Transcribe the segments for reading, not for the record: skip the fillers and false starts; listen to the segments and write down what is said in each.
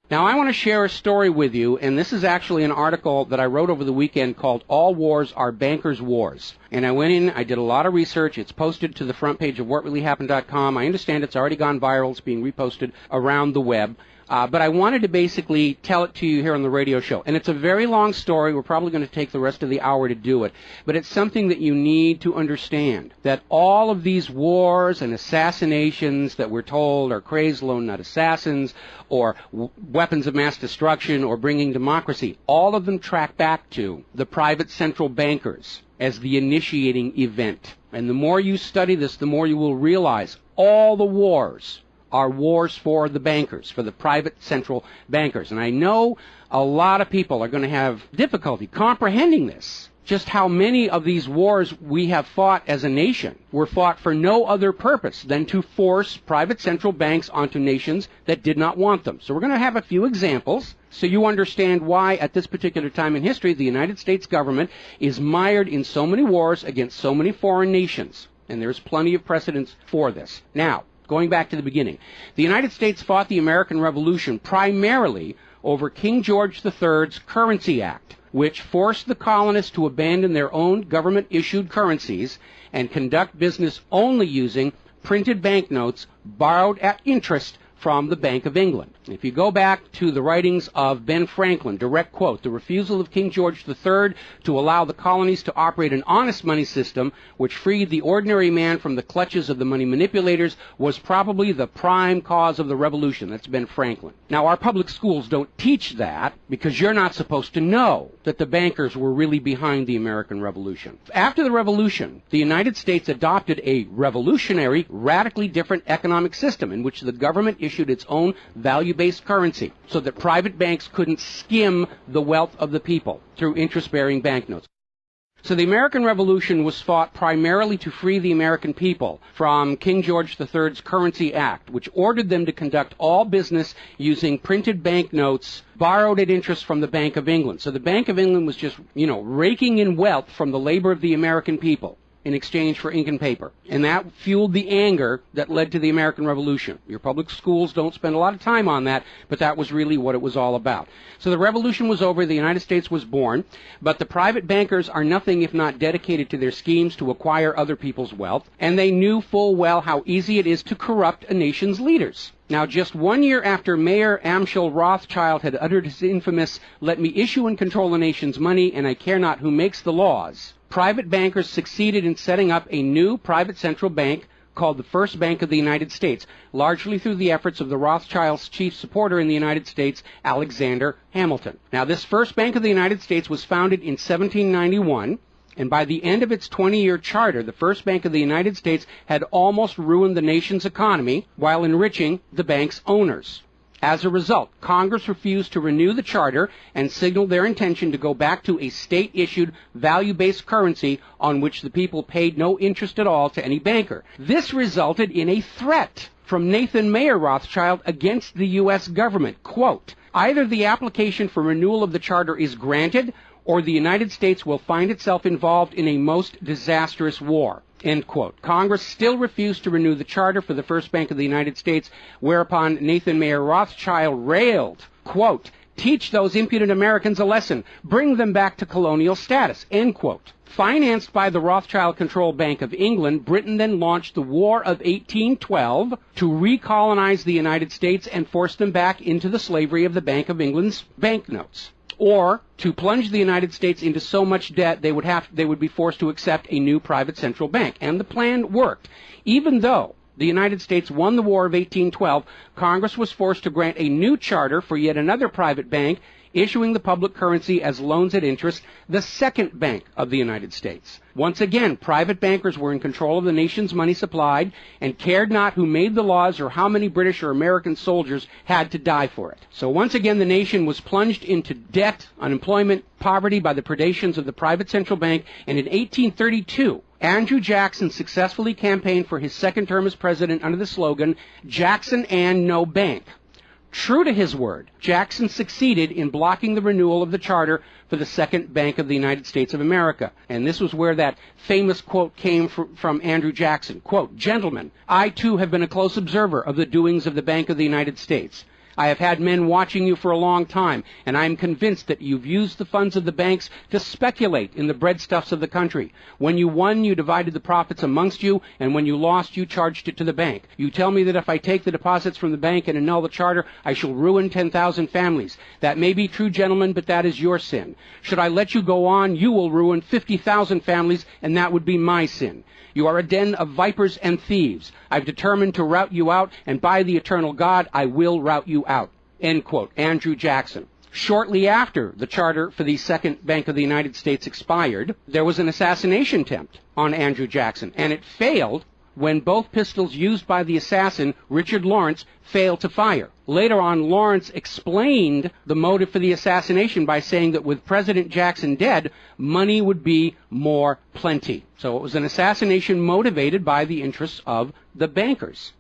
Now, I want to share a story with you, and this is actually an article that I wrote over the weekend called All Wars Are Bankers' Wars. And I went in, I did a lot of research. It's posted to the front page of whatreallyhappened.com. I understand it's already gone viral. It's being reposted around the web. But I wanted to basically tell it to you here on the radio show. And it's a very long story. We're probably going to take the rest of the hour to do it. But it's something that you need to understand, that all of these wars and assassinations that we're told are crazed lone nut assassins or weapons of mass destruction or bringing democracy, all of them track back to the private central bankers as the initiating event. And the more you study this, the more you will realize all the wars are wars for the bankers, for the private central bankers. And I know a lot of people are going to have difficulty comprehending this, just how many of these wars we have fought as a nation were fought for no other purpose than to force private central banks onto nations that did not want them. So we're going to have a few examples so you understand why at this particular time in history the United States government is mired in so many wars against so many foreign nations. And there's plenty of precedents for this. Now, going back to the beginning, the United States fought the American Revolution primarily over King George III's Currency Act, which forced the colonists to abandon their own government-issued currencies and conduct business only using printed banknotes borrowed at interest from the Bank of England. If you go back to the writings of Ben Franklin, direct quote, the refusal of King George III to allow the colonies to operate an honest money system which freed the ordinary man from the clutches of the money manipulators was probably the prime cause of the revolution. That's Ben Franklin. Now, our public schools don't teach that because you're not supposed to know that the bankers were really behind the American Revolution. After the Revolution, the United States adopted a revolutionary, radically different economic system in which the government issued its own value-based currency so that private banks couldn't skim the wealth of the people through interest-bearing banknotes. So the American Revolution was fought primarily to free the American people from King George III's Currency Act, which ordered them to conduct all business using printed banknotes borrowed at interest from the Bank of England. So the Bank of England was just, raking in wealth from the labor of the American people in exchange for ink and paper. And that fueled the anger that led to the American Revolution. Your public schools don't spend a lot of time on that, but that was really what it was all about. So the revolution was over, the United States was born, but the private bankers are nothing if not dedicated to their schemes to acquire other people's wealth, and they knew full well how easy it is to corrupt a nation's leaders. Now, just 1 year after Mayer Amschel Rothschild had uttered his infamous, "Let me issue and control the nation's money, and I care not who makes the laws," private bankers succeeded in setting up a new private central bank called the First Bank of the United States, largely through the efforts of the Rothschilds' chief supporter in the United States, Alexander Hamilton. Now, this First Bank of the United States was founded in 1791, and by the end of its 20-year charter, the First Bank of the United States had almost ruined the nation's economy while enriching the bank's owners. As a result, Congress refused to renew the charter and signaled their intention to go back to a state-issued, value-based currency on which the people paid no interest at all to any banker. This resulted in a threat from Nathan Mayer Rothschild against the U.S. government. Quote, "Either the application for renewal of the charter is granted, or the United States will find itself involved in a most disastrous war." End quote. Congress still refused to renew the charter for the First Bank of the United States, whereupon Nathan Mayer Rothschild railed, quote, "Teach those impudent Americans a lesson. Bring them back to colonial status." End quote. Financed by the Rothschild-controlled Bank of England, Britain then launched the War of 1812 to recolonize the United States and force them back into the slavery of the Bank of England's banknotes, or to plunge the United States into so much debt they would be forced to accept a new private central bank. And the plan worked. Even though the United States won the War of 1812, Congress was forced to grant a new charter for yet another private bank, issuing the public currency as loans at interest, the Second Bank of the United States. Once again, private bankers were in control of the nation's money supplied and cared not who made the laws or how many British or American soldiers had to die for it. So once again, the nation was plunged into debt, unemployment, poverty by the predations of the private central bank, and in 1832, Andrew Jackson successfully campaigned for his second term as president under the slogan, "Jackson and no bank." True to his word, Jackson succeeded in blocking the renewal of the charter for the Second Bank of the United States of America. And this was where that famous quote came from Andrew Jackson. Quote, "Gentlemen, I too have been a close observer of the doings of the Bank of the United States. I have had men watching you for a long time, and I am convinced that you've used the funds of the banks to speculate in the breadstuffs of the country. When you won, you divided the profits amongst you, and when you lost, you charged it to the bank. You tell me that if I take the deposits from the bank and annul the charter, I shall ruin 10,000 families. That may be true, gentlemen, but that is your sin. Should I let you go on, you will ruin 50,000 families, and that would be my sin. You are a den of vipers and thieves. I've determined to rout you out, and by the eternal God, I will rout you out. End quote. Andrew Jackson. Shortly after the charter for the Second Bank of the United States expired, there was an assassination attempt on Andrew Jackson, and it failed when both pistols used by the assassin, Richard Lawrence, failed to fire. Later on, Lawrence explained the motive for the assassination by saying that with President Jackson dead, money would be more plenty. So it was an assassination motivated by the interests of the bankers.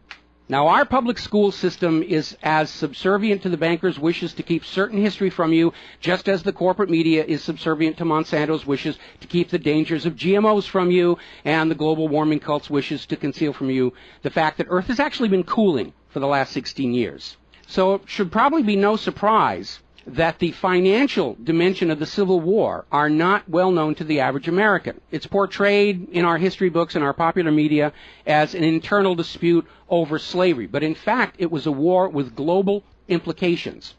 Now, our public school system is as subservient to the bankers' wishes to keep certain history from you, just as the corporate media is subservient to Monsanto's wishes to keep the dangers of GMOs from you, and the global warming cult's wishes to conceal from you the fact that Earth has actually been cooling for the last 16 years. So it should probably be no surprise that the financial dimension of the Civil War are not well known to the average American. It's portrayed in our history books and our popular media as an internal dispute over slavery, but in fact it was a war with global implications.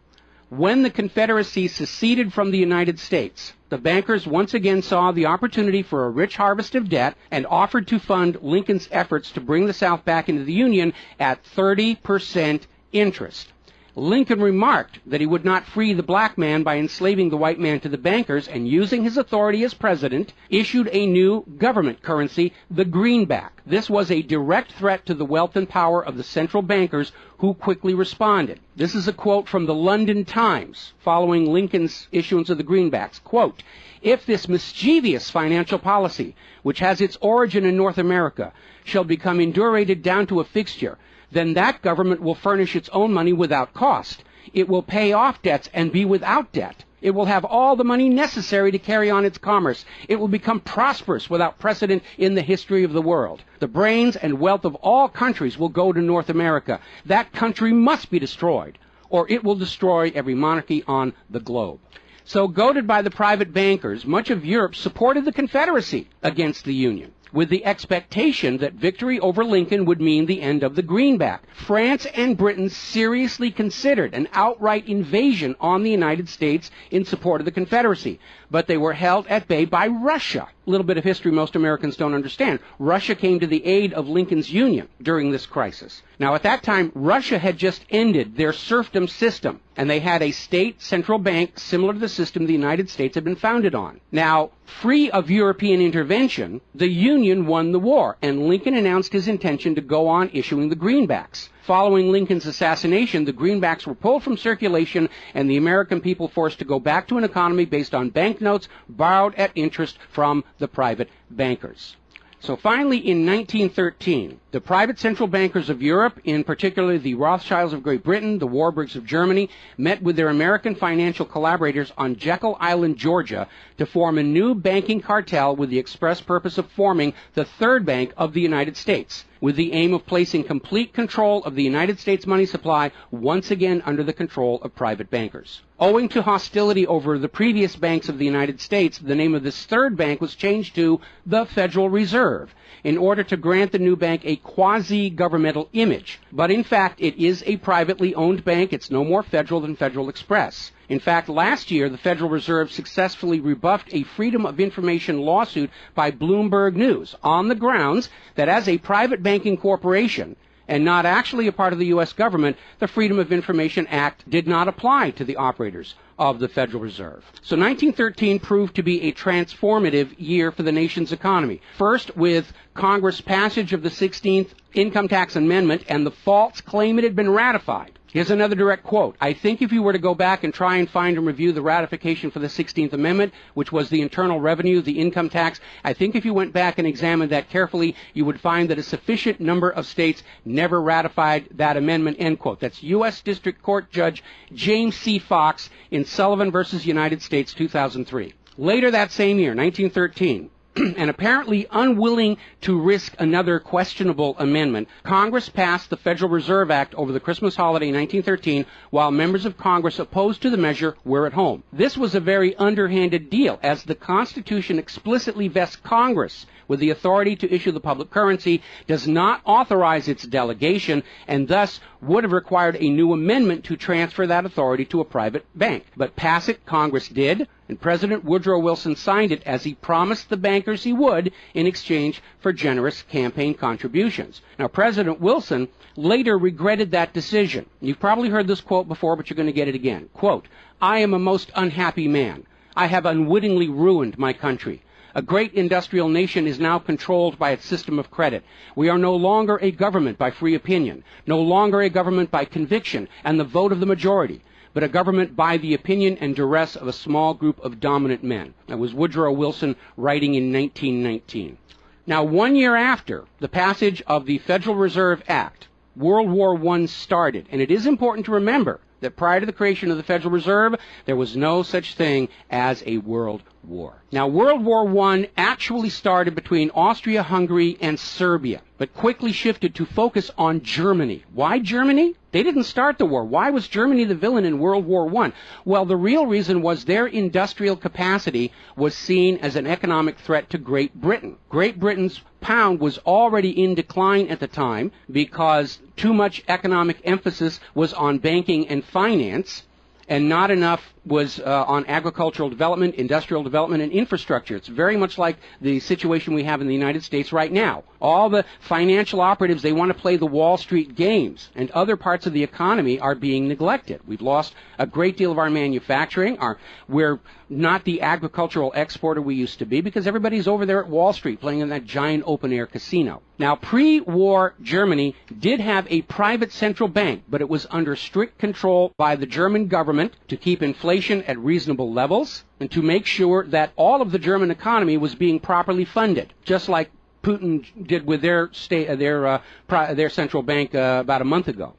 When the Confederacy seceded from the United States, the bankers once again saw the opportunity for a rich harvest of debt and offered to fund Lincoln's efforts to bring the South back into the Union at 30% interest. Lincoln remarked that he would not free the black man by enslaving the white man to the bankers, and using his authority as president, issued a new government currency, the greenback. This was a direct threat to the wealth and power of the central bankers, who quickly responded. This is a quote from the London Times following Lincoln's issuance of the greenbacks. Quote, "If this mischievous financial policy, which has its origin in North America, shall become indurated down to a fixture, then that government will furnish its own money without cost. It will pay off debts and be without debt. It will have all the money necessary to carry on its commerce. It will become prosperous without precedent in the history of the world. The brains and wealth of all countries will go to North America. That country must be destroyed, or it will destroy every monarchy on the globe." So, goaded by the private bankers, much of Europe supported the Confederacy against the Union, with the expectation that victory over Lincoln would mean the end of the greenback. France and Britain seriously considered an outright invasion on the United States in support of the Confederacy, but they were held at bay by Russia. A little bit of history most Americans don't understand. Russia came to the aid of Lincoln's Union during this crisis. Now, at that time, Russia had just ended their serfdom system, and they had a state central bank similar to the system the United States had been founded on. Now, free of European intervention, the Union won the war, and Lincoln announced his intention to go on issuing the greenbacks. Following Lincoln's assassination, the greenbacks were pulled from circulation, and the American people forced to go back to an economy based on banknotes borrowed at interest from the private bankers. So finally, in 1913, the private central bankers of Europe, in particular the Rothschilds of Great Britain, the Warburgs of Germany, met with their American financial collaborators on Jekyll Island, Georgia, to form a new banking cartel with the express purpose of forming the Third Bank of the United States, with the aim of placing complete control of the United States money supply once again under the control of private bankers. Owing to hostility over the previous banks of the United States, the name of this third bank was changed to the Federal Reserve, in order to grant the new bank a quasi-governmental image. But in fact, it is a privately owned bank. It's no more federal than Federal Express. In fact, last year, the Federal Reserve successfully rebuffed a Freedom of Information lawsuit by Bloomberg News on the grounds that as a private banking corporation, and not actually a part of the U.S. government, the Freedom of Information Act did not apply to the operators of the Federal Reserve. So 1913 proved to be a transformative year for the nation's economy. First, with Congress' passage of the 16th Income Tax Amendment and the false claim it had been ratified. Here's another direct quote. "I think if you were to go back and try and find and review the ratification for the 16th Amendment, which was the internal revenue, the income tax, I think if you went back and examined that carefully, you would find that a sufficient number of states never ratified that amendment," end quote. That's U.S. District Court Judge James C. Fox in Sullivan versus United States, 2003. Later that same year, 1913, and apparently unwilling to risk another questionable amendment, Congress passed the Federal Reserve Act over the Christmas holiday in 1913, while members of Congress opposed to the measure were at home. This was a very underhanded deal, as the Constitution explicitly vests Congress with the authority to issue the public currency, does not authorize its delegation, and thus would have required a new amendment to transfer that authority to a private bank. But pass it, Congress did, and President Woodrow Wilson signed it as he promised the bankers he would in exchange for generous campaign contributions. Now, President Wilson later regretted that decision. You've probably heard this quote before, but you're going to get it again. Quote, "I am a most unhappy man. I have unwittingly ruined my country. A great industrial nation is now controlled by its system of credit. We are no longer a government by free opinion, no longer a government by conviction and the vote of the majority, but a government by the opinion and duress of a small group of dominant men." That was Woodrow Wilson writing in 1919. Now, 1 year after the passage of the Federal Reserve Act, World War I started, and it is important to remember that prior to the creation of the Federal Reserve, there was no such thing as a world war. Now, World War I actually started between Austria, Hungary, and Serbia, but quickly shifted to focus on Germany. Why Germany? They didn't start the war. Why was Germany the villain in World War I? Well, the real reason was their industrial capacity was seen as an economic threat to Great Britain. Great Britain's pound was already in decline at the time because too much economic emphasis was on banking and finance, and not enough was on agricultural development, industrial development, and infrastructure. It's very much like the situation we have in the United States right now. All the financial operatives, they want to play the Wall Street games, and other parts of the economy are being neglected. We've lost a great deal of our manufacturing. We're not the agricultural exporter we used to be because everybody's over there at Wall Street playing in that giant open-air casino. Now, pre-war Germany did have a private central bank, but it was under strict control by the German government to keep inflation at reasonable levels and to make sure that all of the German economy was being properly funded, just like Putin did with their central bank about a month ago.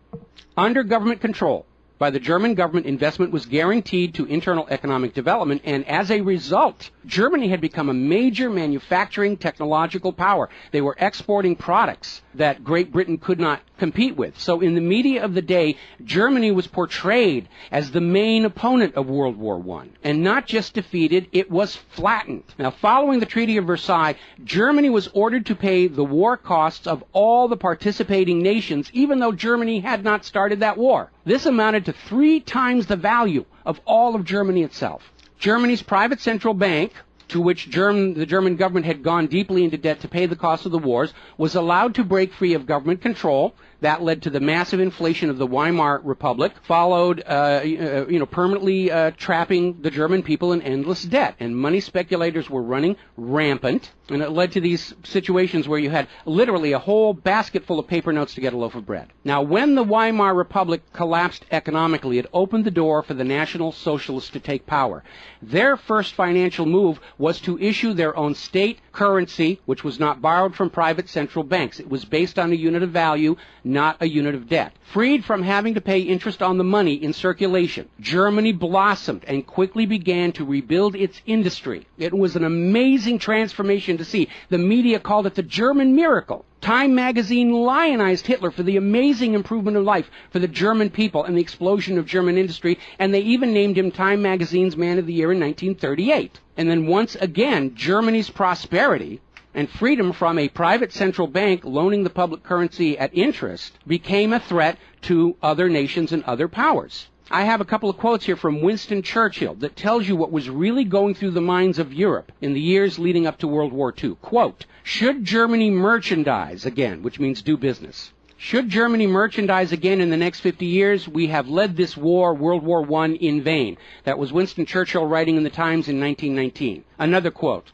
Under government control by the German government, investment was guaranteed to internal economic development, and as a result, Germany had become a major manufacturing technological power. They were exporting products that Great Britain could not compete with. So in the media of the day, Germany was portrayed as the main opponent of World War I. And not just defeated, it was flattened. Now, following the Treaty of Versailles, Germany was ordered to pay the war costs of all the participating nations, even though Germany had not started that war. This amounted to 3 times the value of all of Germany itself. Germany's private central bank, to which the German government had gone deeply into debt to pay the cost of the wars, was allowed to break free of government control. That led to the massive inflation of the Weimar Republic, followed, permanently trapping the German people in endless debt. And money speculators were running rampant, and it led to these situations where you had literally a whole basket full of paper notes to get a loaf of bread. Now, when the Weimar Republic collapsed economically, it opened the door for the National Socialists to take power. Their first financial move was to issue their own state currency, which was not borrowed from private central banks. It was based on a unit of value, not a unit of debt. Freed from having to pay interest on the money in circulation, Germany blossomed and quickly began to rebuild its industry. It was an amazing transformation to see. The media called it the German miracle. Time magazine lionized Hitler for the amazing improvement of life for the German people and the explosion of German industry, and they even named him Time magazine's Man of the Year in 1938. And then once again, Germany's prosperity and freedom from a private central bank loaning the public currency at interest became a threat to other nations and other powers. I have a couple of quotes here from Winston Churchill that tells you what was really going through the minds of Europe in the years leading up to World War II. Quote, "Should Germany merchandise again," which means do business, "should Germany merchandise again in the next 50 years, we have led this war, World War I, in vain." That was Winston Churchill writing in the Times in 1919. Another quote,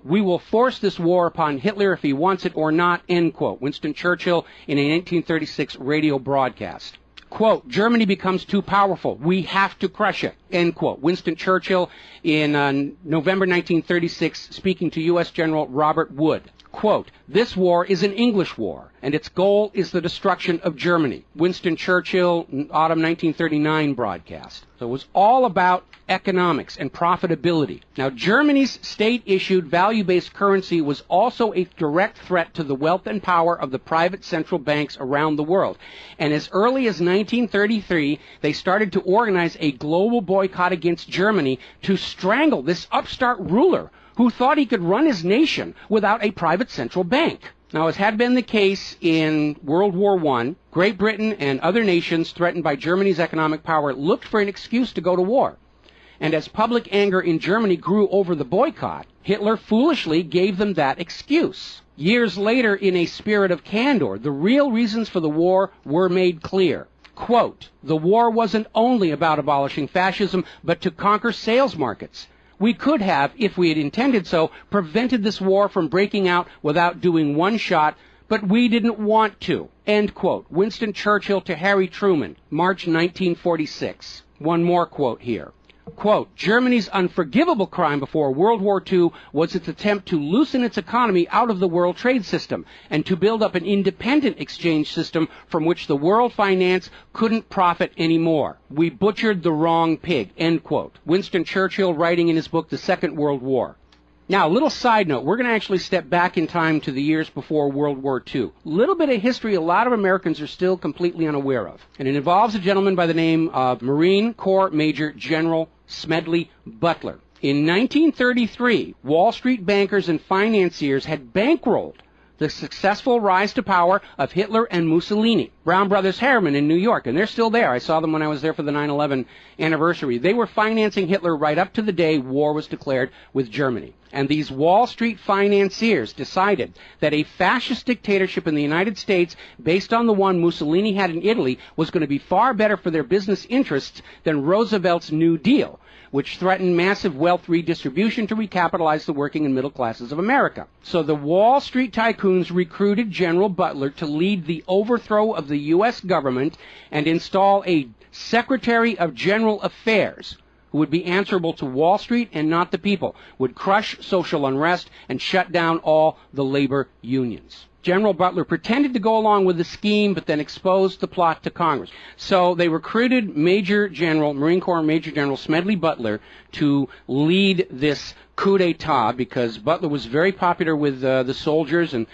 "We will force this war upon Hitler if he wants it or not," end quote. Winston Churchill in a 1936 radio broadcast. Quote, "Germany becomes too powerful. We have to crush it," end quote. Winston Churchill in November 1936 speaking to U.S. General Robert Wood. Quote, "This war is an English war, and its goal is the destruction of Germany." Winston Churchill, autumn 1939 broadcast. So it was all about economics and profitability. Now, Germany's state-issued value-based currency was also a direct threat to the wealth and power of the private central banks around the world. And as early as 1933, they started to organize a global boycott against Germany to strangle this upstart ruler who thought he could run his nation without a private central bank. Now, as had been the case in World War I, Great Britain and other nations threatened by Germany's economic power looked for an excuse to go to war. And as public anger in Germany grew over the boycott, Hitler foolishly gave them that excuse. Years later, in a spirit of candor, the real reasons for the war were made clear. Quote, "The war wasn't only about abolishing fascism, but to conquer sales markets. We could have, if we had intended so, prevented this war from breaking out without doing one shot, but we didn't want to." End quote. Winston Churchill to Harry Truman, March 1946. One more quote here. Quote, "Germany's unforgivable crime before World War II was its attempt to loosen its economy out of the world trade system and to build up an independent exchange system from which the world finance couldn't profit anymore. We butchered the wrong pig." End quote. Winston Churchill writing in his book, The Second World War. Now, a little side note, we're going to actually step back in time to the years before World War II. A little bit of history a lot of Americans are still completely unaware of. And it involves a gentleman by the name of Marine Corps Major General Smedley Butler. In 1933, Wall Street bankers and financiers had bankrolled the successful rise to power of Hitler and Mussolini. Brown Brothers Harriman in New York, and they're still there. I saw them when I was there for the 9/11 anniversary. They were financing Hitler right up to the day war was declared with Germany. And these Wall Street financiers decided that a fascist dictatorship in the United States, based on the one Mussolini had in Italy, was going to be far better for their business interests than Roosevelt's New Deal, which threatened massive wealth redistribution to recapitalize the working and middle classes of America. So the Wall Street tycoons recruited General Butler to lead the overthrow of the U.S. government and install a Secretary of General Affairs who would be answerable to Wall Street and not the people, would crush social unrest and shut down all the labor unions. General Butler pretended to go along with the scheme, but then exposed the plot to Congress. So they recruited Marine Corps Major General Smedley Butler to lead this coup d'etat, because Butler was very popular with the soldiers, and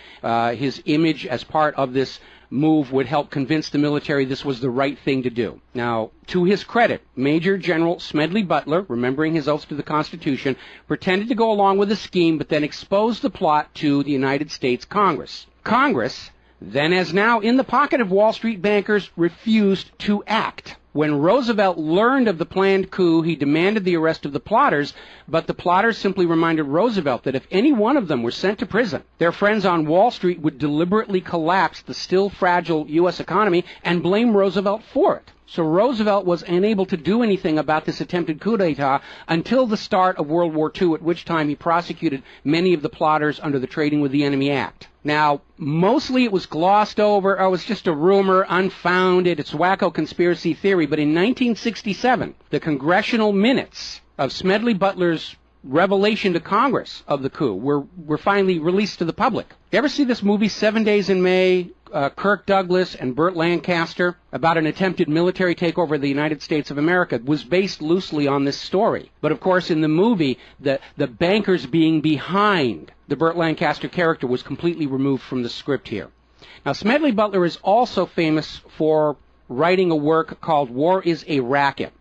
his image as part of this move would help convince the military this was the right thing to do. Now, to his credit, Major General Smedley Butler, remembering his oath to the Constitution, pretended to go along with the scheme, but then exposed the plot to the United States Congress. Congress, then as now in the pocket of Wall Street bankers, refused to act. When Roosevelt learned of the planned coup, he demanded the arrest of the plotters, but the plotters simply reminded Roosevelt that if any one of them were sent to prison, their friends on Wall Street would deliberately collapse the still fragile U.S. economy and blame Roosevelt for it. So Roosevelt was unable to do anything about this attempted coup d'etat until the start of World War II, at which time he prosecuted many of the plotters under the Trading with the Enemy Act. Now, mostly it was glossed over, it was just a rumor, unfounded, it's wacko conspiracy theory, but in 1967, the congressional minutes of Smedley Butler's revelation to Congress of the coup were finally released to the public. You ever see this movie, 7 Days in May, Kirk Douglas and Burt Lancaster, about an attempted military takeover of the United States of America? It was based loosely on this story. But of course, in the movie, the bankers being behind the Burt Lancaster character was completely removed from the script here. Now, Smedley Butler is also famous for writing a work called War is a Racket.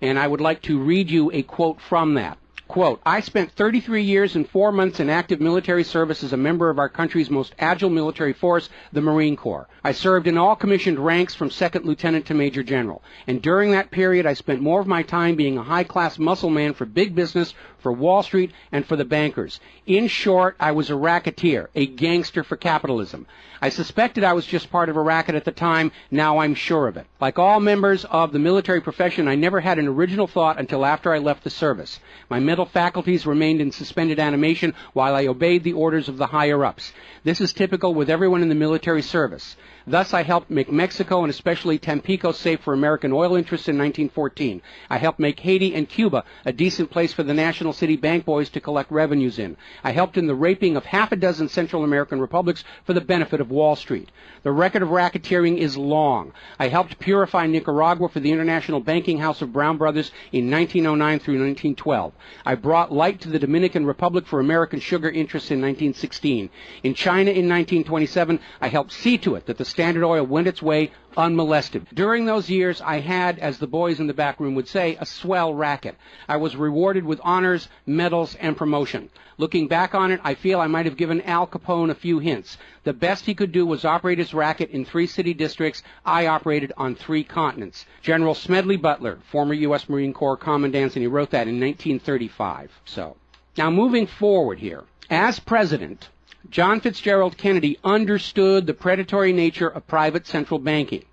And I would like to read you a quote from that. Quote, "I spent 33 years and 4 months in active military service as a member of our country's most agile military force, the Marine Corps. I served in all commissioned ranks from second lieutenant to major general. And during that period, I spent more of my time being a high-class muscle man for big business, for Wall Street, and for the bankers. In short, I was a racketeer, a gangster for capitalism. I suspected I was just part of a racket at the time. Now I'm sure of it. Like all members of the military profession, I never had an original thought until after I left the service. My mental faculties remained in suspended animation while I obeyed the orders of the higher-ups. This is typical with everyone in the military service. Thus, I helped make Mexico and especially Tampico safe for American oil interests in 1914. I helped make Haiti and Cuba a decent place for the National City Bank boys to collect revenues in. I helped in the raping of half a dozen Central American republics for the benefit of Wall Street. The record of racketeering is long. I helped purify Nicaragua for the international banking house of Brown Brothers in 1909 through 1912. I brought light to the Dominican Republic for American sugar interests in 1916. In China in 1927, I helped see to it that the Standard Oil went its way unmolested. During those years, I had, as the boys in the back room would say, a swell racket. I was rewarded with honors, medals, and promotion. Looking back on it, I feel I might have given Al Capone a few hints. The best he could do was operate his racket in 3 city districts. I operated on 3 continents. General Smedley Butler, former U.S. Marine Corps Commandant, and he wrote that in 1935. Now moving forward here. As president, John Fitzgerald Kennedy understood the predatory nature of private central banking.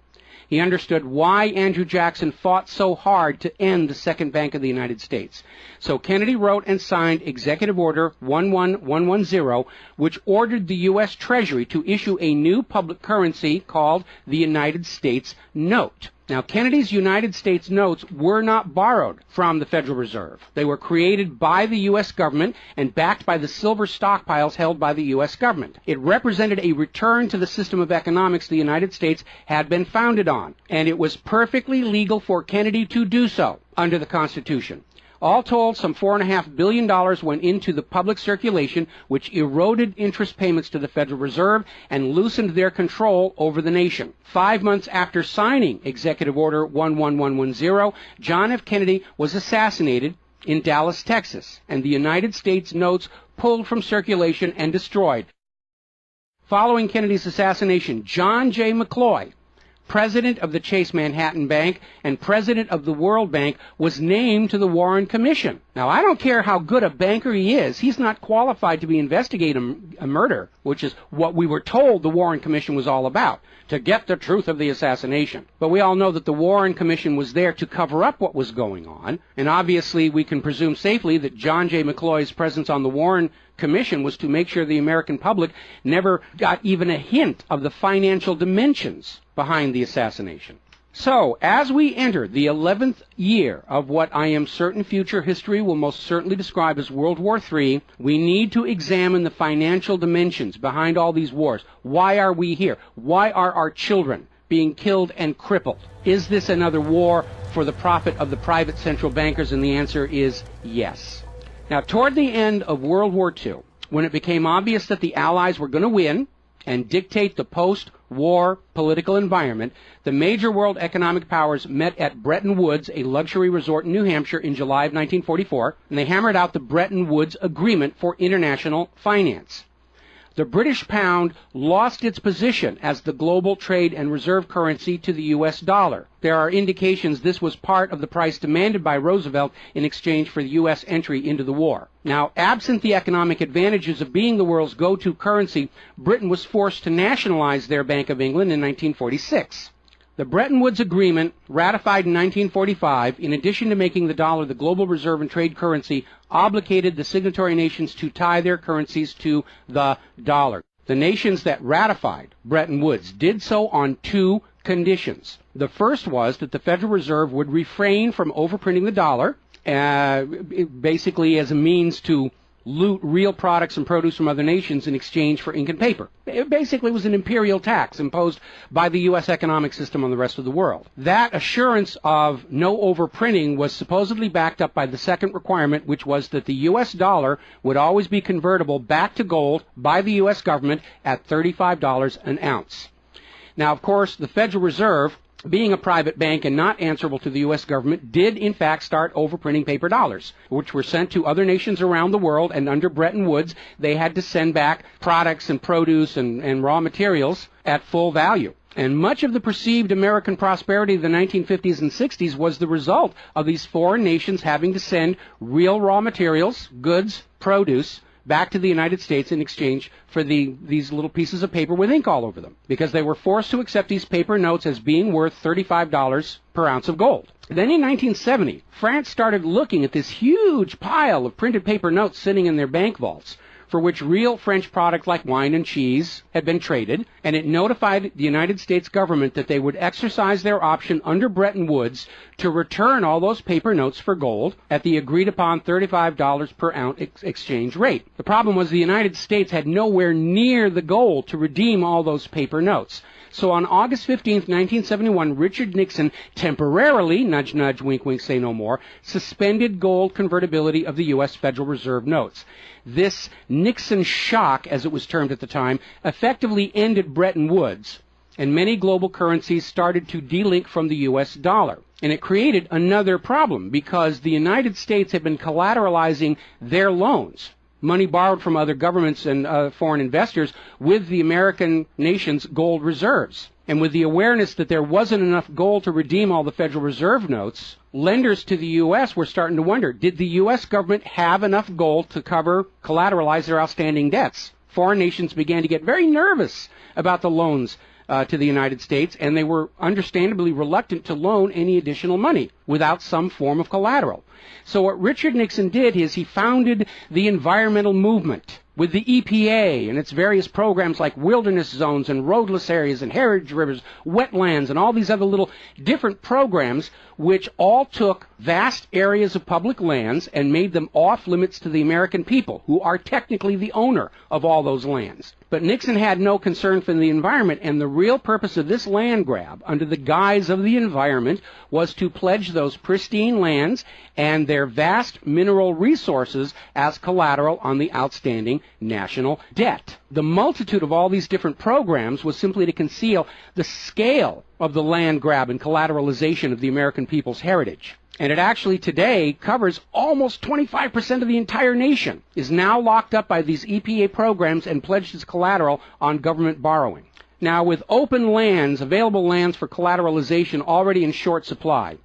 He understood why Andrew Jackson fought so hard to end the Second Bank of the United States. So Kennedy wrote and signed Executive Order 11110, which ordered the U.S. Treasury to issue a new public currency called the United States Note. Now, Kennedy's United States notes were not borrowed from the Federal Reserve. They were created by the U.S. government and backed by the silver stockpiles held by the U.S. government. It represented a return to the system of economics the United States had been founded on, and it was perfectly legal for Kennedy to do so under the Constitution. All told, some $4.5 billion went into the public circulation, which eroded interest payments to the Federal Reserve and loosened their control over the nation. 5 months after signing Executive Order 11110, John F. Kennedy was assassinated in Dallas, Texas, and the United States notes pulled from circulation and destroyed. Following Kennedy's assassination, John J. McCloy, president of the Chase Manhattan Bank and president of the World Bank, was named to the Warren Commission. Now, I don't care how good a banker he is, he's not qualified to be investigating a murder, which is what we were told the Warren Commission was all about, to get the truth of the assassination. But we all know that the Warren Commission was there to cover up what was going on, and obviously we can presume safely that John J. McCloy's presence on the Warren Commission was to make sure the American public never got even a hint of the financial dimensions behind the assassination. So, as we enter the 11th year of what I am certain future history will most certainly describe as World War III, we need to examine the financial dimensions behind all these wars. Why are we here? Why are our children being killed and crippled? Is this another war for the profit of the private central bankers? And the answer is yes. Now, toward the end of World War II, when it became obvious that the Allies were going to win and dictate the post-war political environment, the major world economic powers met at Bretton Woods, a luxury resort in New Hampshire, in July of 1944, and they hammered out the Bretton Woods Agreement for International Finance. The British pound lost its position as the global trade and reserve currency to the U.S. dollar. There are indications this was part of the price demanded by Roosevelt in exchange for the U.S. entry into the war. Now, absent the economic advantages of being the world's go-to currency, Britain was forced to nationalize their Bank of England in 1946. The Bretton Woods Agreement, ratified in 1945, in addition to making the dollar the global reserve and trade currency, obligated the signatory nations to tie their currencies to the dollar. The nations that ratified Bretton Woods did so on 2 conditions. The first was that the Federal Reserve would refrain from overprinting the dollar, basically as a means to loot real products and produce from other nations in exchange for ink and paper. It basically was an imperial tax imposed by the U.S. economic system on the rest of the world. That assurance of no overprinting was supposedly backed up by the second requirement, which was that the U.S. dollar would always be convertible back to gold by the U.S. government at $35 an ounce. Now, of course, the Federal Reserve, being a private bank and not answerable to the U.S. government, did in fact start overprinting paper dollars, which were sent to other nations around the world, and under Bretton Woods, they had to send back products and produce and raw materials at full value. And much of the perceived American prosperity of the 1950s and 60s was the result of these foreign nations having to send real raw materials, goods, produce, back to the United States in exchange for these little pieces of paper with ink all over them, because they were forced to accept these paper notes as being worth $35 per ounce of gold. Then in 1970, France started looking at this huge pile of printed paper notes sitting in their bank vaults, for which real French products like wine and cheese had been traded, and it notified the United States government that they would exercise their option under Bretton Woods to return all those paper notes for gold at the agreed-upon $35 per ounce exchange rate. The problem was the United States had nowhere near the gold to redeem all those paper notes. So on August 15, 1971, Richard Nixon temporarily, nudge, nudge, wink, wink, say no more, suspended gold convertibility of the U.S. Federal Reserve notes. This Nixon shock, as it was termed at the time, effectively ended Bretton Woods, and many global currencies started to delink from the U.S. dollar. And it created another problem, because the United States had been collateralizing their loans, money borrowed from other governments and foreign investors, with the American nation's gold reserves. And with the awareness that there wasn't enough gold to redeem all the Federal Reserve notes, lenders to the U.S. were starting to wonder, did the U.S. government have enough gold to collateralize their outstanding debts? Foreign nations began to get very nervous about the loans to the United States, and they were understandably reluctant to loan any additional money without some form of collateral. So what Richard Nixon did is he founded the environmental movement with the EPA and its various programs like wilderness zones and roadless areas and heritage rivers, wetlands, and all these other little different programs, which all took vast areas of public lands and made them off limits to the American people, who are technically the owner of all those lands. But Nixon had no concern for the environment, and the real purpose of this land grab, under the guise of the environment, was to pledge those pristine lands and their vast mineral resources as collateral on the outstanding national debt. The multitude of all these different programs was simply to conceal the scale of the land grab and collateralization of the American people's heritage. And it actually today covers almost 25% of the entire nation, is now locked up by these EPA programs and pledged as collateral on government borrowing. Now, with open lands, available lands for collateralization already in short supply,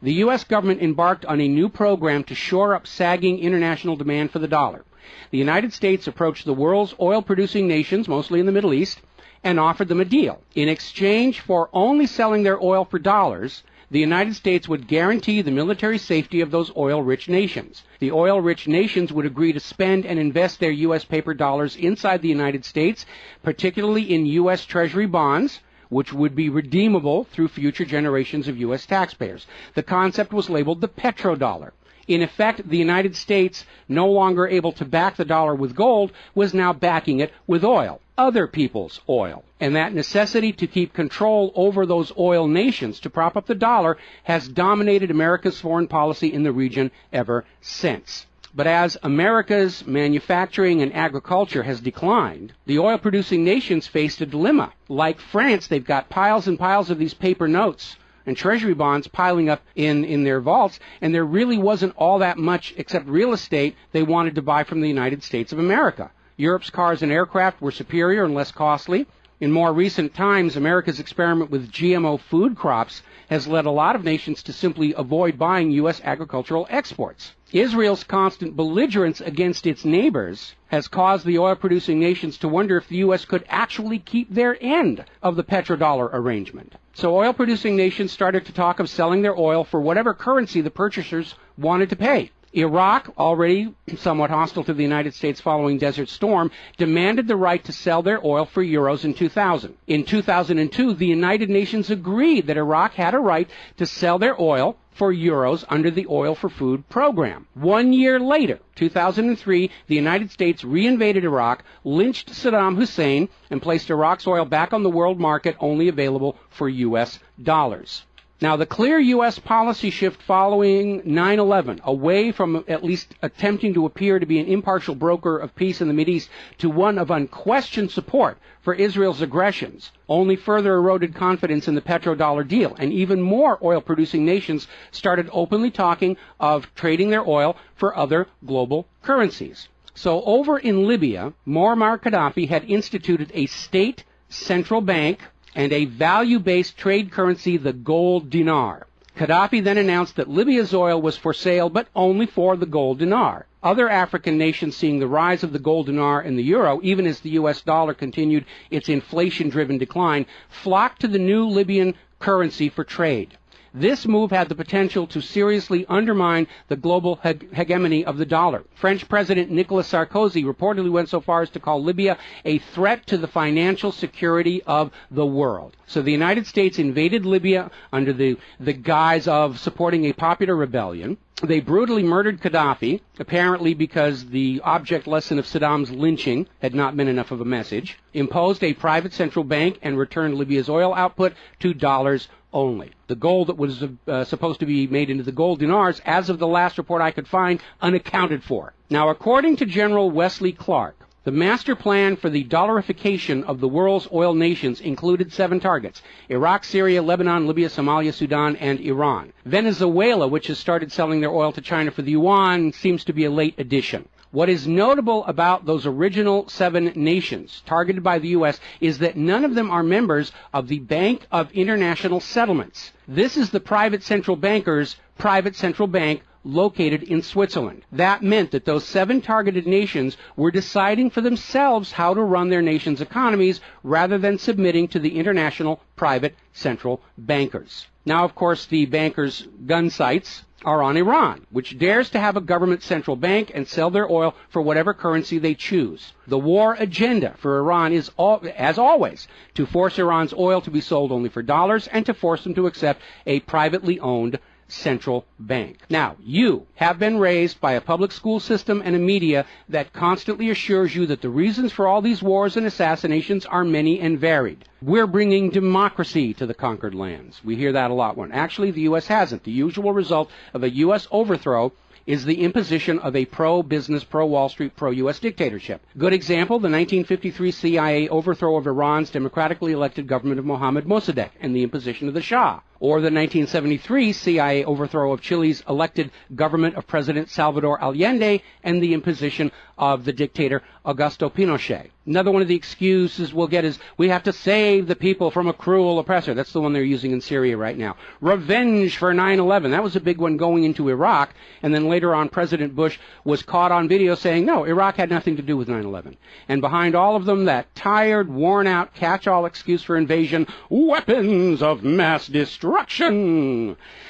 the U.S. government embarked on a new program to shore up sagging international demand for the dollar. The United States approached the world's oil-producing nations, mostly in the Middle East, and offered them a deal. In exchange for only selling their oil for dollars, the United States would guarantee the military safety of those oil-rich nations. The oil-rich nations would agree to spend and invest their U.S. paper dollars inside the United States, particularly in U.S. Treasury bonds, which would be redeemable through future generations of U.S. taxpayers. The concept was labeled the petrodollar. In effect, the United States, no longer able to back the dollar with gold, was now backing it with oil, other people's oil. And that necessity to keep control over those oil nations to prop up the dollar has dominated America's foreign policy in the region ever since. But as America's manufacturing and agriculture has declined, the oil-producing nations faced a dilemma. Like France, they've got piles and piles of these paper notes and treasury bonds piling up in their vaults, and there really wasn't all that much except real estate they wanted to buy from the United States of America. Europe's cars and aircraft were superior and less costly. In more recent times, America's experiment with GMO food crops has led a lot of nations to simply avoid buying U.S. agricultural exports. Israel's constant belligerence against its neighbors has caused the oil-producing nations to wonder if the U.S. could actually keep their end of the petrodollar arrangement. So oil-producing nations started to talk of selling their oil for whatever currency the purchasers wanted to pay. Iraq, already somewhat hostile to the United States following Desert Storm, demanded the right to sell their oil for euros in 2000. In 2002, the United Nations agreed that Iraq had a right to sell their oil for euros under the Oil for Food program. 1 year later, 2003, the United States reinvaded Iraq, lynched Saddam Hussein, and placed Iraq's oil back on the world market, only available for U.S. dollars. Now, the clear U.S. policy shift following 9/11, away from at least attempting to appear to be an impartial broker of peace in the Mideast to one of unquestioned support for Israel's aggressions, only further eroded confidence in the petrodollar deal, and even more oil-producing nations started openly talking of trading their oil for other global currencies. So over in Libya, Muammar Gaddafi had instituted a state central bank and a value-based trade currency, the gold dinar. Gaddafi then announced that Libya's oil was for sale, but only for the gold dinar. Other African nations, seeing the rise of the gold dinar and the euro, even as the U.S. dollar continued its inflation-driven decline, flocked to the new Libyan currency for trade. This move had the potential to seriously undermine the global hegemony of the dollar. French President Nicolas Sarkozy reportedly went so far as to call Libya a threat to the financial security of the world. So the United States invaded Libya under the guise of supporting a popular rebellion. They brutally murdered Gaddafi, apparently because the object lesson of Saddam's lynching had not been enough of a message, imposed a private central bank, and returned Libya's oil output to dollars only. The gold that was supposed to be made into the gold dinars, as of the last report I could find, unaccounted for. Now, according to General Wesley Clark, the master plan for the dollarification of the world's oil nations included 7 targets: Iraq, Syria, Lebanon, Libya, Somalia, Sudan, and Iran. Venezuela, which has started selling their oil to China for the yuan, seems to be a late addition. What is notable about those original 7 nations targeted by the U.S. is that none of them are members of the Bank of International Settlements. This is the private central banker's private central bank located in Switzerland. That meant that those 7 targeted nations were deciding for themselves how to run their nation's economies rather than submitting to the international private central bankers. Now, of course, the bankers' gun sights are on Iran, which dares to have a government central bank and sell their oil for whatever currency they choose. The war agenda for Iran is, as always, to force Iran's oil to be sold only for dollars and to force them to accept a privately owned central bank. Now, you have been raised by a public school system and a media that constantly assures you that the reasons for all these wars and assassinations are many and varied. We're bringing democracy to the conquered lands. We hear that a lot when actually the U.S. hasn't. The usual result of a U.S. overthrow is the imposition of a pro-business, pro-Wall Street, pro-U.S. dictatorship. Good example, the 1953 CIA overthrow of Iran's democratically elected government of Mohammad Mossadegh and the imposition of the Shah. Or the 1973 CIA overthrow of Chile's elected government of President Salvador Allende and the imposition of the dictator Augusto Pinochet. Another one of the excuses we'll get is we have to save the people from a cruel oppressor. That's the one they're using in Syria right now. Revenge for 9/11. That was a big one going into Iraq. And then later on, President Bush was caught on video saying, no, Iraq had nothing to do with 9/11. And behind all of them, that tired, worn-out, catch-all excuse for invasion, weapons of mass destruction.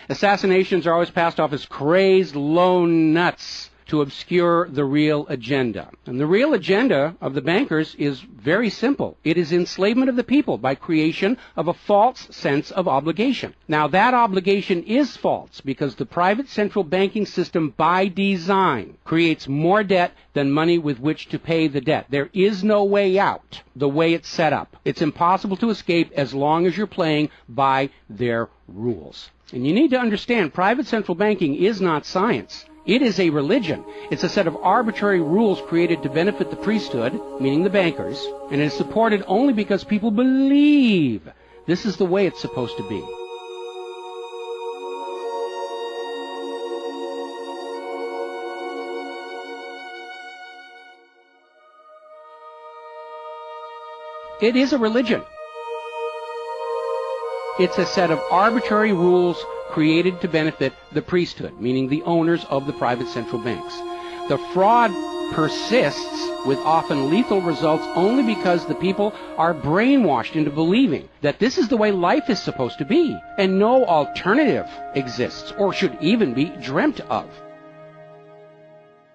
Assassinations are always passed off as crazed lone nuts to obscure the real agenda. And the real agenda of the bankers is very simple. It is enslavement of the people by creation of a false sense of obligation. Now, that obligation is false because the private central banking system by design creates more debt than money with which to pay the debt. There is no way out the way it's set up. It's impossible to escape as long as you're playing by their rules. And you need to understand, private central banking is not science. It is a religion. It's a set of arbitrary rules created to benefit the priesthood, meaning the bankers, and it is supported only because people believe this is the way it's supposed to be. It is a religion. It's a set of arbitrary rules created to benefit the priesthood, meaning the owners of the private central banks. The fraud persists with often lethal results only because the people are brainwashed into believing that this is the way life is supposed to be, and no alternative exists or should even be dreamt of.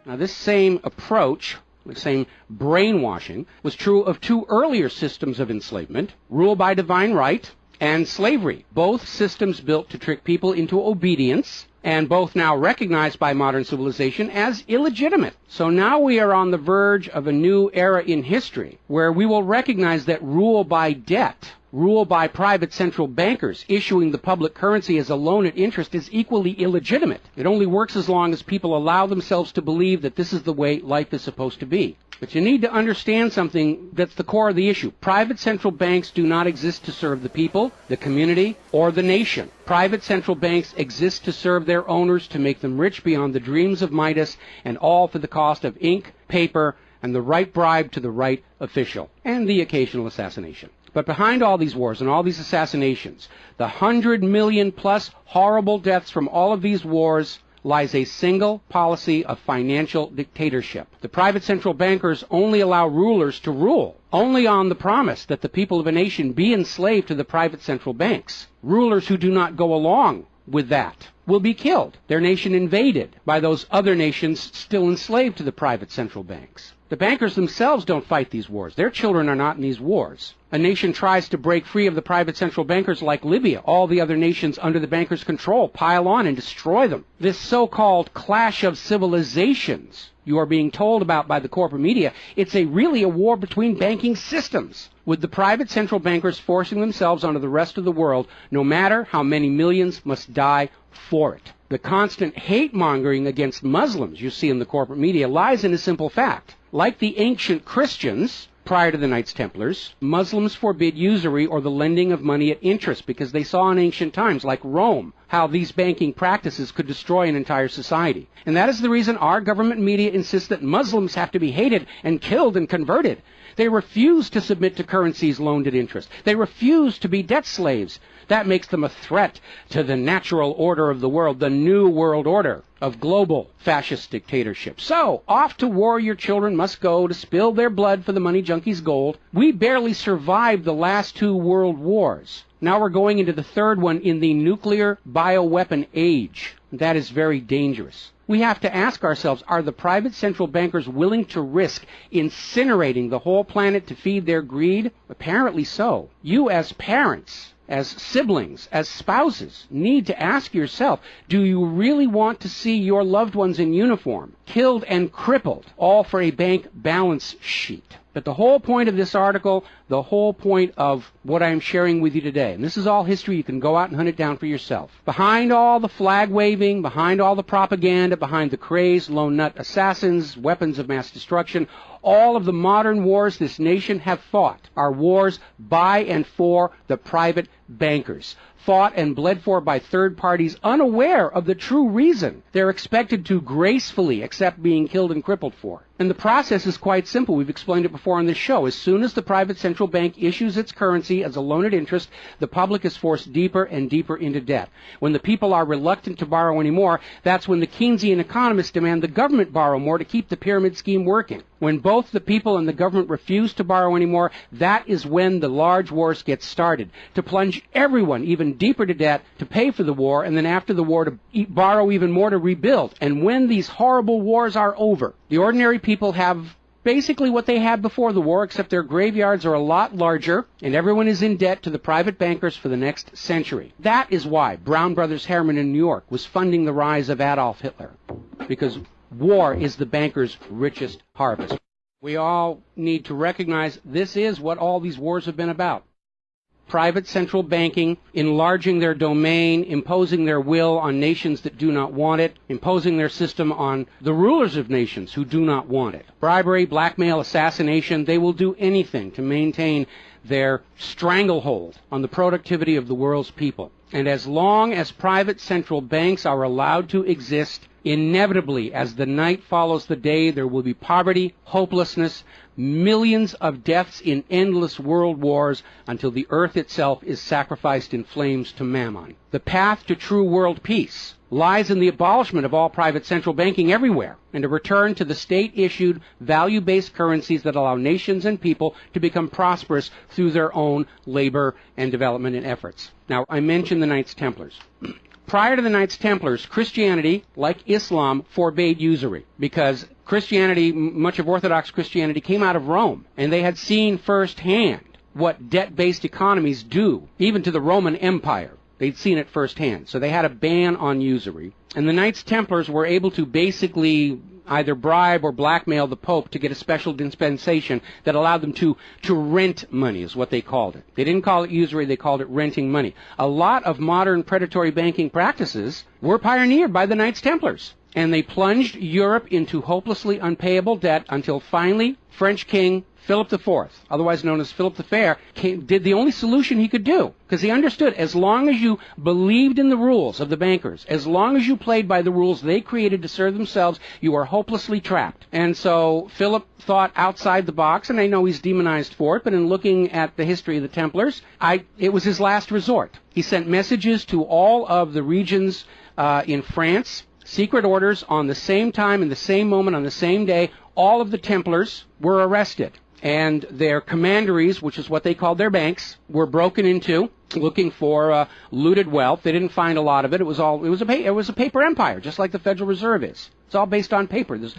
Now, this same approach, the same brainwashing, was true of 2 earlier systems of enslavement, rule by divine right and slavery, both systems built to trick people into obedience, and both now recognized by modern civilization as illegitimate. So now we are on the verge of a new era in history where we will recognize that rule by debt, rule by private central bankers issuing the public currency as a loan at interest is equally illegitimate. It only works as long as people allow themselves to believe that this is the way life is supposed to be. But you need to understand something that's the core of the issue. Private central banks do not exist to serve the people, the community, or the nation. Private central banks exist to serve their owners, to make them rich beyond the dreams of Midas, and all for the cost of ink, paper, and the right bribe to the right official, and the occasional assassination. But behind all these wars and all these assassinations, the 100 million plus horrible deaths from all of these wars, lies a single policy of financial dictatorship. The private central bankers only allow rulers to rule, only on the promise that the people of a nation be enslaved to the private central banks. Rulers who do not go along with that will be killed, their nation invaded by those other nations still enslaved to the private central banks. The bankers themselves don't fight these wars. Their children are not in these wars. A nation tries to break free of the private central bankers like Libya. All the other nations under the bankers' control pile on and destroy them. This so-called clash of civilizations you are being told about by the corporate media, it's really a war between banking systems, with the private central bankers forcing themselves onto the rest of the world, no matter how many millions must die for it. The constant hate-mongering against Muslims you see in the corporate media lies in a simple fact. Like the ancient Christians, prior to the Knights Templars, Muslims forbid usury or the lending of money at interest because they saw in ancient times, like Rome, how these banking practices could destroy an entire society. And that is the reason our government media insists that Muslims have to be hated and killed and converted. They refuse to submit to currencies loaned at interest. They refuse to be debt slaves. That makes them a threat to the natural order of the world, the new world order of global fascist dictatorship. So, off to war your children must go to spill their blood for the money junkies' gold. We barely survived the last 2 world wars. Now we're going into the third one in the nuclear bioweapon age. That is very dangerous. We have to ask ourselves, are the private central bankers willing to risk incinerating the whole planet to feed their greed? Apparently so. You as parents, as siblings, as spouses, need to ask yourself, do you really want to see your loved ones in uniform, killed and crippled, all for a bank balance sheet? But the whole point of this article, the whole point of what I'm sharing with you today, and this is all history, you can go out and hunt it down for yourself. Behind all the flag waving, behind all the propaganda, behind the crazed lone nut assassins, weapons of mass destruction, all of the modern wars this nation have fought are wars by and for the private bankers, fought and bled for by third parties unaware of the true reason they're expected to gracefully accept being killed and crippled for. And the process is quite simple. We've explained it before on this show. As soon as the private central bank issues its currency as a loan at interest, the public is forced deeper and deeper into debt. When the people are reluctant to borrow anymore, that's when the Keynesian economists demand the government borrow more to keep the pyramid scheme working. When both the people and the government refuse to borrow anymore, that is when the large wars get started, to plunge everyone even deeper to debt to pay for the war, and then after the war to borrow even more to rebuild. And when these horrible wars are over, the ordinary people have basically what they had before the war, except their graveyards are a lot larger, and everyone is in debt to the private bankers for the next century. That is why Brown Brothers Harriman in New York was funding the rise of Adolf Hitler, because war is the bankers' richest harvest. We all need to recognize this is what all these wars have been about. Private central banking, enlarging their domain, imposing their will on nations that do not want it, imposing their system on the rulers of nations who do not want it. Bribery, blackmail, assassination, they will do anything to maintain their stranglehold on the productivity of the world's people. And as long as private central banks are allowed to exist, inevitably, as the night follows the day, there will be poverty, hopelessness, millions of deaths in endless world wars until the earth itself is sacrificed in flames to Mammon. The path to true world peace lies in the abolishment of all private central banking everywhere and a return to the state-issued, value-based currencies that allow nations and people to become prosperous through their own labor and development and efforts. Now, I mentioned the Knights Templars. Prior to the Knights Templars, Christianity, like Islam, forbade usury because Christianity, much of Orthodox Christianity, came out of Rome, and they had seen firsthand what debt-based economies do, even to the Roman Empire. They'd seen it firsthand. So they had a ban on usury. And the Knights Templars were able to basically either bribe or blackmail the Pope to get a special dispensation that allowed them to rent money, is what they called it. They didn't call it usury, they called it renting money. A lot of modern predatory banking practices were pioneered by the Knights Templars. and they plunged Europe into hopelessly unpayable debt until finally French King Philip IV, otherwise known as Philip the Fair, did the only solution he could do, because he understood as long as you believed in the rules of the bankers, as long as you played by the rules they created to serve themselves, you are hopelessly trapped. And so Philip thought outside the box, and I know he's demonized for it, but in looking at the history of the Templars, it was his last resort. He sent messages to all of the regions in France, secret orders on the same time, in the same moment, on the same day. All of the Templars were arrested, and their commanderies, which is what they called their banks, were broken into, looking for looted wealth. They didn't find a lot of it. It was a paper empire, just like the Federal Reserve is. It's all based on paper. There's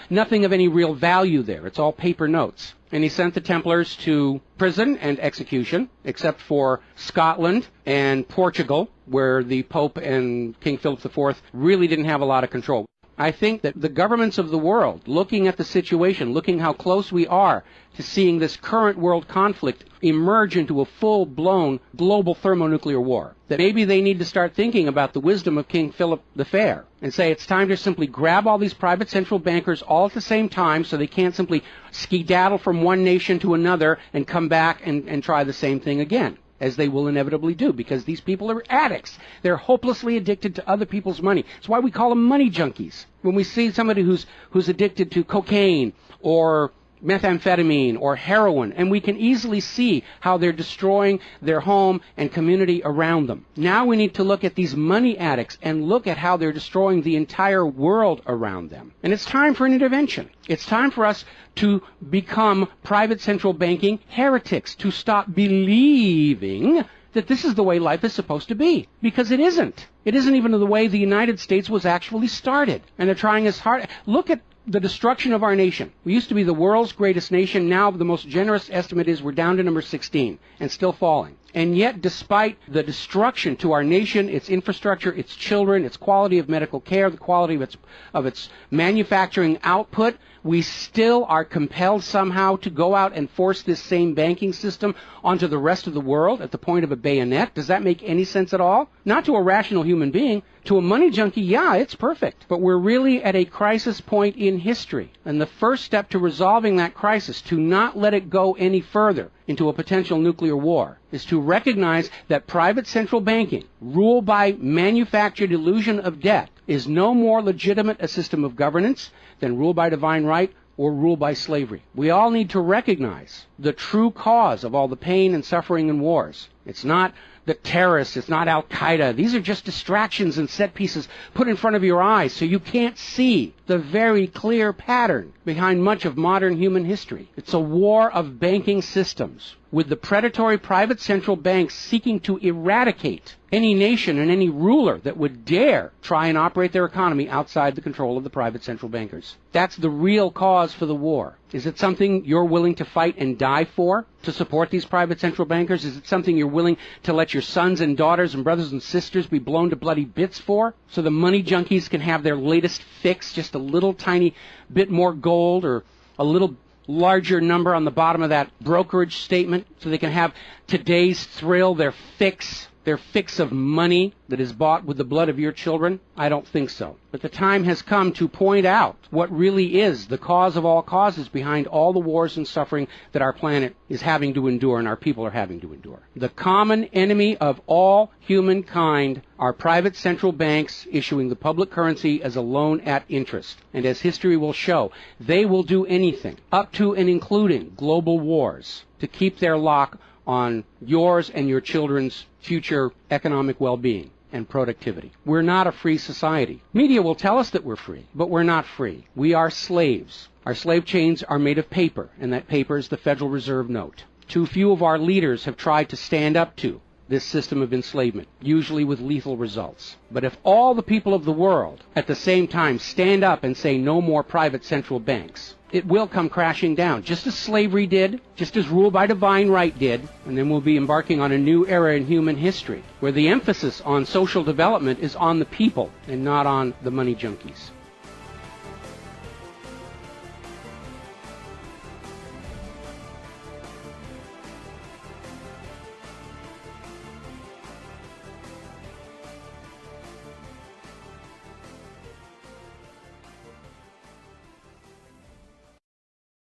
nothing of any real value there. It's all paper notes. And he sent the Templars to prison and execution, except for Scotland and Portugal, where the Pope and King Philip IV really didn't have a lot of control. I think that the governments of the world, looking at the situation, looking how close we are to seeing this current world conflict emerge into a full-blown global thermonuclear war, that maybe they need to start thinking about the wisdom of King Philip the Fair and say it's time to simply grab all these private central bankers all at the same time so they can't simply skedaddle from one nation to another and come back and try the same thing again, as they will inevitably do, because these people are addicts. They're hopelessly addicted to other people's money. It's why we call them money junkies. When we see somebody who's addicted to cocaine or methamphetamine or heroin, and we can easily see how they're destroying their home and community around them. Now we need to look at these money addicts and look at how they're destroying the entire world around them. And it's time for an intervention. It's time for us to become private central banking heretics, to stop believing that this is the way life is supposed to be, because it isn't. It isn't even the way the United States was actually started. And they're trying as hard. Look at the destruction of our nation. We used to be the world's greatest nation. Now the most generous estimate is we're down to number 16 and still falling. And yet, despite the destruction to our nation, its infrastructure, its children, its quality of medical care, the quality of its manufacturing output, we still are compelled somehow to go out and force this same banking system onto the rest of the world at the point of a bayonet. Does that make any sense at all? Not to a rational human being. To a money junkie, yeah, it's perfect. But we're really at a crisis point in history. And the first step to resolving that crisis, to not let it go any further into a potential nuclear war, is to recognize that private central banking, ruled by manufactured illusion of debt, is no more legitimate a system of governance than rule by divine right or rule by slavery. We all need to recognize the true cause of all the pain and suffering and wars. It's not the terrorists, it's not Al-Qaeda. These are just distractions and set pieces put in front of your eyes so you can't see the very clear pattern behind much of modern human history. It's a war of banking systems, with the predatory private central banks seeking to eradicate any nation and any ruler that would dare try and operate their economy outside the control of the private central bankers. That's the real cause for the war. Is it something you're willing to fight and die for, to support these private central bankers? Is it something you're willing to let your sons and daughters and brothers and sisters be blown to bloody bits for, so the money junkies can have their latest fix, just a little tiny bit more gold or a little larger number on the bottom of that brokerage statement, so they can have today's thrill, their fix of money that is bought with the blood of your children? I don't think so. But the time has come to point out what really is the cause of all causes behind all the wars and suffering that our planet is having to endure and our people are having to endure. The common enemy of all humankind are private central banks issuing the public currency as a loan at interest. And as history will show, they will do anything, up to and including global wars, to keep their lock on yours and your children's future economic well-being and productivity. We're not a free society. Media will tell us that we're free, but we're not free. We are slaves. Our slave chains are made of paper, and that paper is the Federal Reserve note. Too few of our leaders have tried to stand up to this system of enslavement, usually with lethal results. But if all the people of the world at the same time stand up and say no more private central banks, it will come crashing down, just as slavery did, just as rule by divine right did, and then we'll be embarking on a new era in human history, where the emphasis on social development is on the people and not on the money junkies.